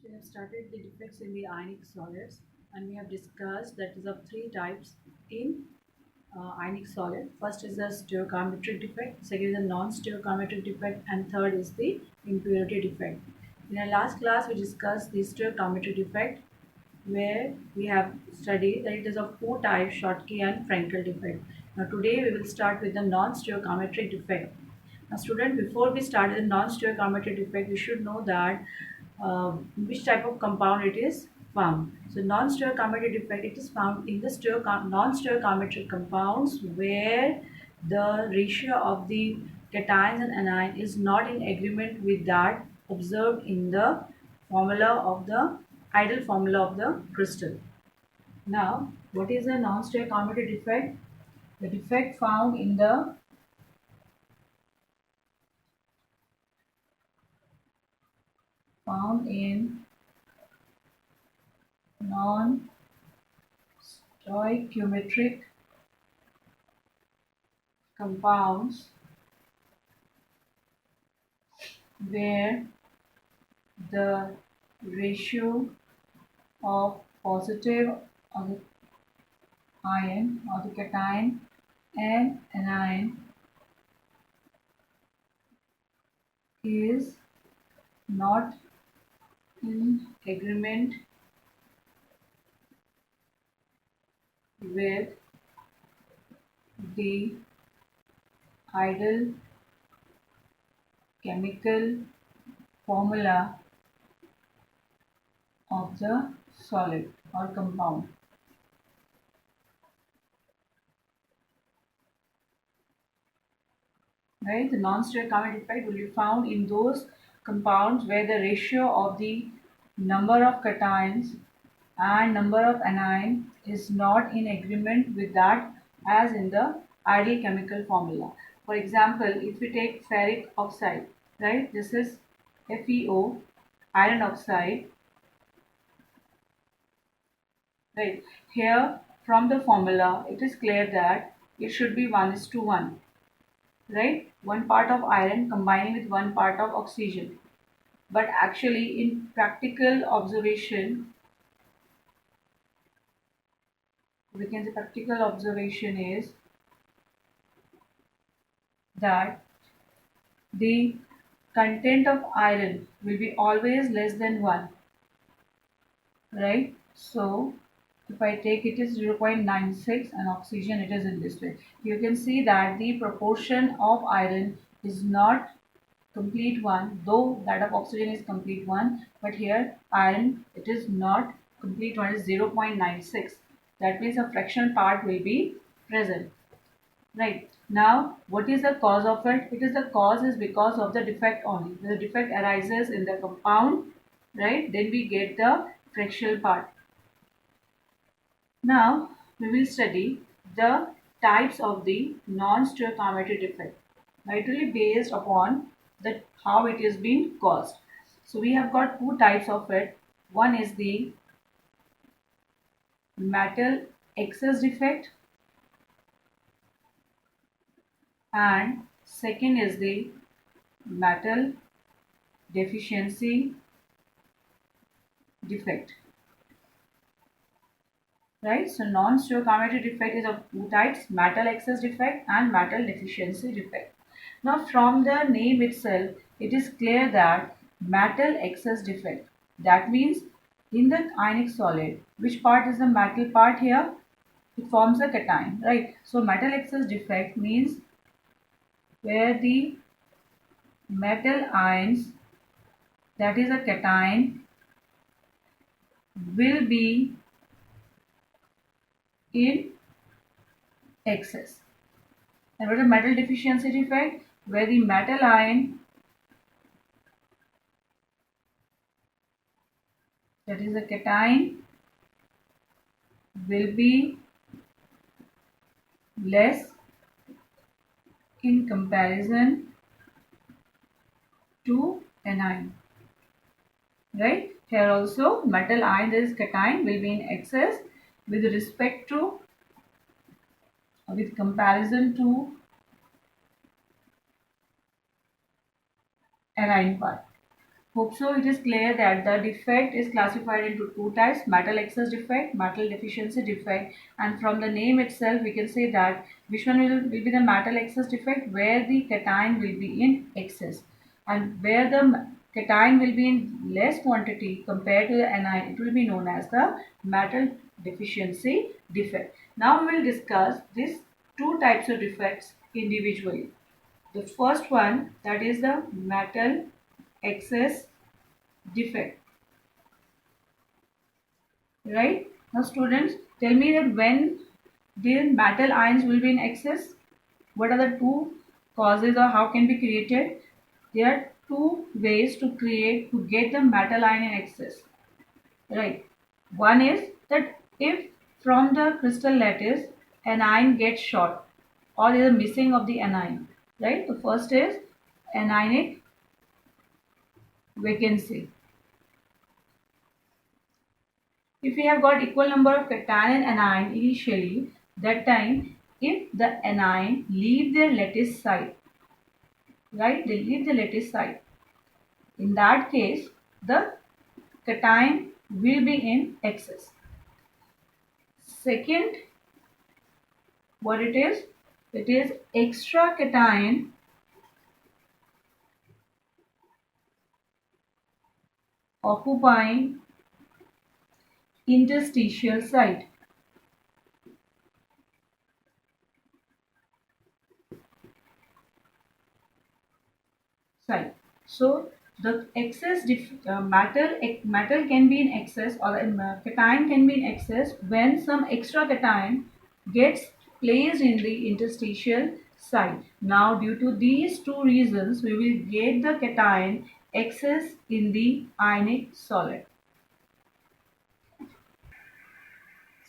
We have started the defects in the ionic solids, and we have discussed that is of three types in ionic solid. First is the stoichiometric defect, second is the non-stoichiometric defect, and third is the impurity defect. In our last class, we discussed the stoichiometric defect, where we have studied that it is of two types, Schottky and Frenkel defect. Now today we will start with the non-stoichiometric defect. Now student, before we start the non-stoichiometric defect, we should know that which type of compound it is found. So non-stoichiometric defect, it is found in the non-stoichiometric compounds where the ratio of the cations and anion is not in agreement with that observed in the formula of the ideal formula of the crystal. Now, what is a non-stoichiometric defect? The defect found in non-stoichiometric compounds where the ratio of positive of the ion or the cation and anion is not in agreement with the ideal chemical formula of the solid or compound. Right? The non-stoichiometric effect will be found in those compounds where the ratio of the number of cations and number of anion is not in agreement with that as in the ideal chemical formula. For example, if we take ferric oxide, right? This is FeO, iron oxide, right? Here from the formula, it is clear that it should be 1:1, right? One part of iron combining with one part of oxygen. But actually, in practical observation, we can say practical observation is that the content of iron will be always less than 1, right? So if I take it is 0.96 and oxygen it is in this way. You can see that the proportion of iron is not complete 1, though that of oxygen is complete 1, but here iron it is not complete 1, is 0.96. That means a fractional part will be present. Right. Now, what is the cause of it? It is the cause is because of the defect only. The defect arises in the compound, right? Then we get the fractional part. Now, we will study the types of the non-stoichiometric defect, literally based upon the how it is being caused. So we have got two types of it. One is the metal excess defect, and second is the metal deficiency defect. Right? So non-stoichiometric defect is of two types, metal excess defect and metal deficiency defect. Now from the name itself, it is clear that metal excess defect. That means in the ionic solid, which part is the metal part here? It forms a cation, right? So metal excess defect means where the metal ions, that is a cation, will be in excess. And what is metal deficiency defect? Where the metal ion, that is a cation, will be less in comparison to anion. Right? Here also metal ion, that is cation, will be in excess with respect to, with comparison to anion part. Hope so it is clear that the defect is classified into two types: metal excess defect, metal deficiency defect. And from the name itself, we can say that which one will be the metal excess defect, where the cation will be in excess, and where the cation will be in less quantity compared to the anion, it will be known as the metal deficiency defect. Now we will discuss these two types of defects individually. The first one, that is the metal excess defect. Right? Now students, tell me that when the metal ions will be in excess, what are the two causes or how can be created? There are two ways to get the metal ion in excess. Right? One is that if from the crystal lattice an ion gets short or there is a missing of the anion. Right? The first is anionic vacancy. If we have got equal number of cation and anion initially, that time if the anion leave their lattice site, right, they leave the lattice site, in that case the cation will be in excess. Second, what it is extra cation occupying interstitial site. Side. So the excess metal can be in excess, or cation can be in excess when some extra cation gets placed in the interstitial site. Now due to these two reasons, we will get the cation excess in the ionic solid.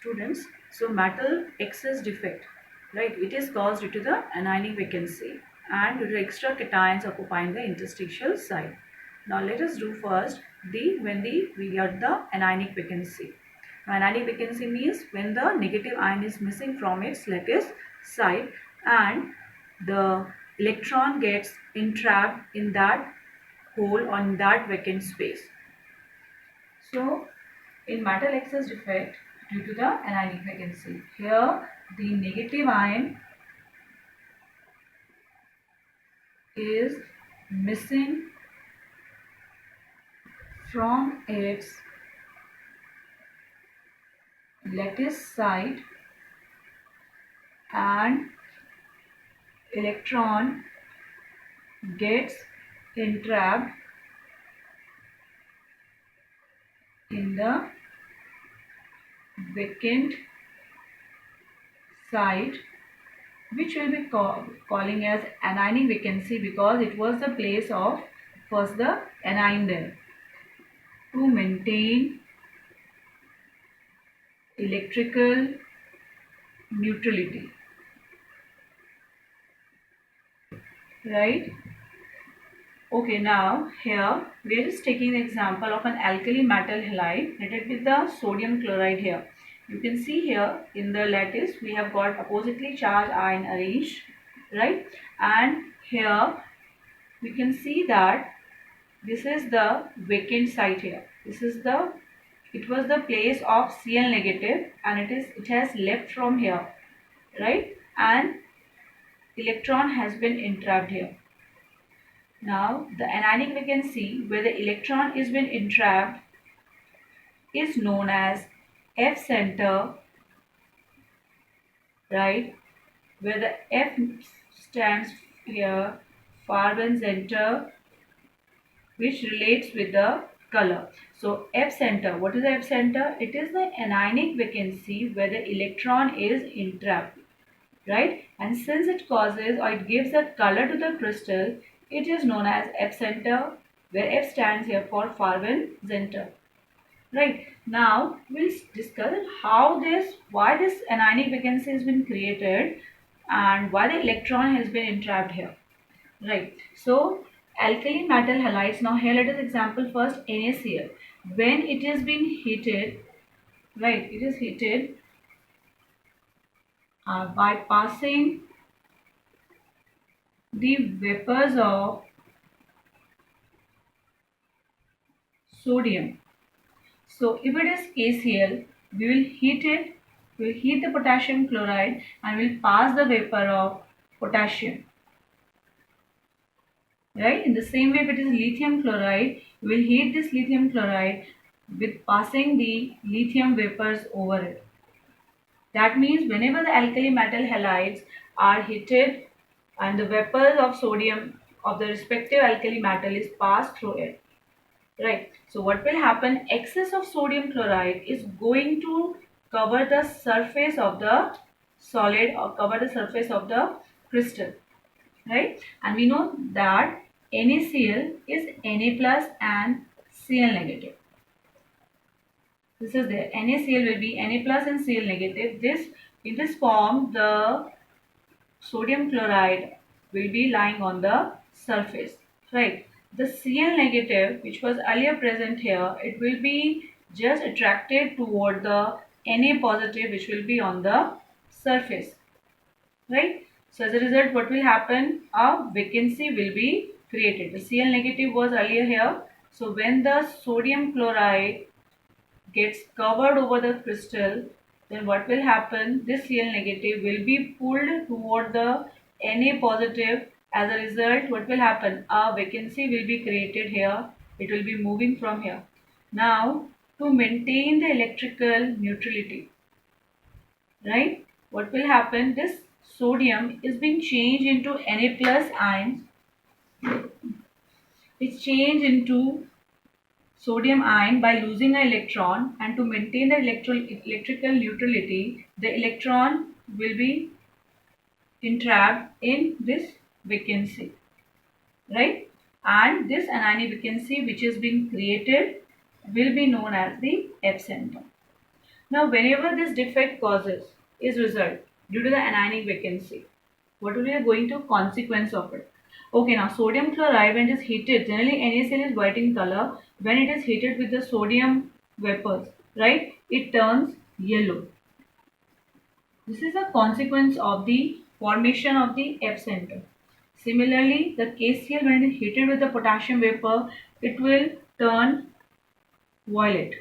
Students, so metal excess defect, right? It is caused due to the anionic vacancy and due to extra cations occupying the interstitial site. Now let us do first we get the anionic vacancy. Now, anionic vacancy means when the negative ion is missing from its lattice site and the electron gets entrapped in that hole on that vacant space. So in metal excess defect due to the anionic vacancy, here the negative ion is missing from its lattice site and electron gets entrapped in the vacant site, which will be calling as anionic vacancy because it was the place of first the anion there. To maintain electrical neutrality, right? Okay, now here we are just taking the example of an alkali metal halide related with the sodium chloride here. You can see here in the lattice we have got oppositely charged ion arranged, right? And here we can see that this is the vacant site here. It was the place of Cl negative and it has left from here, right? And electron has been entrapped here. Now the anionic vacancy where the electron is been entrapped is known as F center, right? Where the F stands here Farben center, which relates with the color. So F center, what is the F center? It is the anionic vacancy where the electron is entrapped, right? And since it causes or it gives a color to the crystal, it is known as F center, where F stands here for Farben center. Right, now we'll discuss why this anionic vacancy has been created and why the electron has been entrapped here. Right, so alkali metal halides. Now here let us example first NaCl. When it has been heated, right, it is heated by passing the vapors of sodium. So if it is KCl, we will heat it, we will heat the potassium chloride and we will pass the vapor of potassium. Right? In the same way, if it is lithium chloride, we will heat this lithium chloride with passing the lithium vapors over it. That means whenever the alkali metal halides are heated and the vapors of sodium of the respective alkali metal is passed through it. Right. So what will happen? Excess of sodium chloride is going to cover the surface of the solid or cover the surface of the crystal. Right. And we know that NaCl is Na plus and Cl negative. This is there. NaCl will be Na plus and Cl negative. In this form, the sodium chloride will be lying on the surface. Right. The Cl negative, which was earlier present here, it will be just attracted toward the Na positive, which will be on the surface. Right. So as a result, what will happen? A vacancy will be created. The Cl negative was earlier here. So when the sodium chloride gets covered over the crystal, then what will happen? This Cl negative will be pulled toward the Na positive. As a result, what will happen? A vacancy will be created here. It will be moving from here. Now, to maintain the electrical neutrality, right? What will happen? This sodium is being changed into Na plus ions. It's changed into sodium ion by losing an electron, and to maintain the electrical neutrality, the electron will be entrapped in this vacancy, right? And this anionic vacancy which is being created will be known as the F center. Now whenever this defect causes is result due to the anionic vacancy, what will be the going to consequence of it? Okay, now sodium chloride when it is heated, generally NaCl is white in color. When it is heated with the sodium vapors, right, it turns yellow. This is a consequence of the formation of the F center. Similarly, the KCl when it is heated with the potassium vapor, it will turn violet.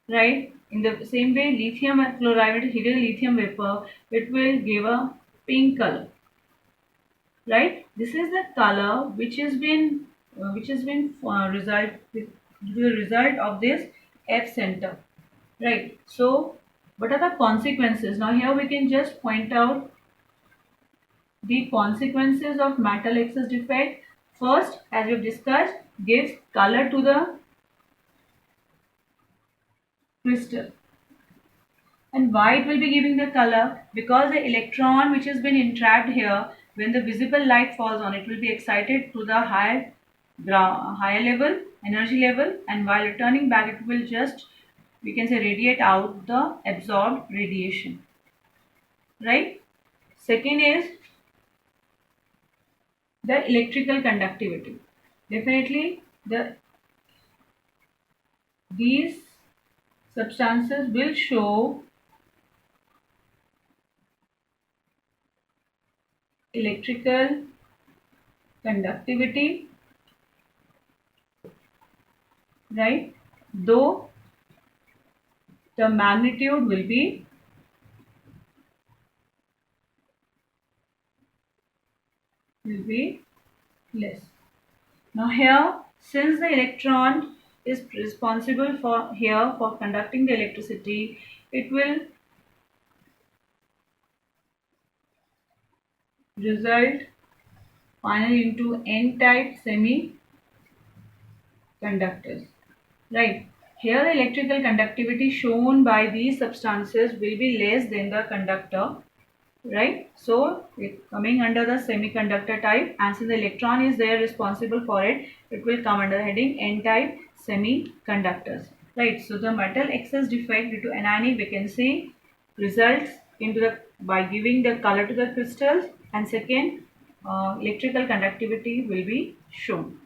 Right? In the same way, lithium chloride when it is heated with lithium vapor, it will give a pink color. Right? This is the color which has been result due to the result of this F center. Right? So what are the consequences? Now here we can just point out the consequences of metal excess defect. First, as we have discussed, gives color to the crystal. And why it will be giving the color? Because the electron which has been entrapped here, when the visible light falls on it, will be excited to the higher level, energy level, and while returning back, it will just, we can say, radiate out the absorbed radiation. Right? Second is the electrical conductivity. Definitely, these substances will show electrical conductivity, right? Though the magnitude will be less. Now here, since the electron is responsible for conducting the electricity, it will result finally into n-type semiconductors. Right. Here the electrical conductivity shown by these substances will be less than the conductor. Right. So it coming under the semiconductor type, and since the electron is there responsible for it, it will come under the heading n-type semiconductors. Right. So the metal excess defect due to anionic vacancy results into the by giving the color to the crystals, and second, electrical conductivity will be shown.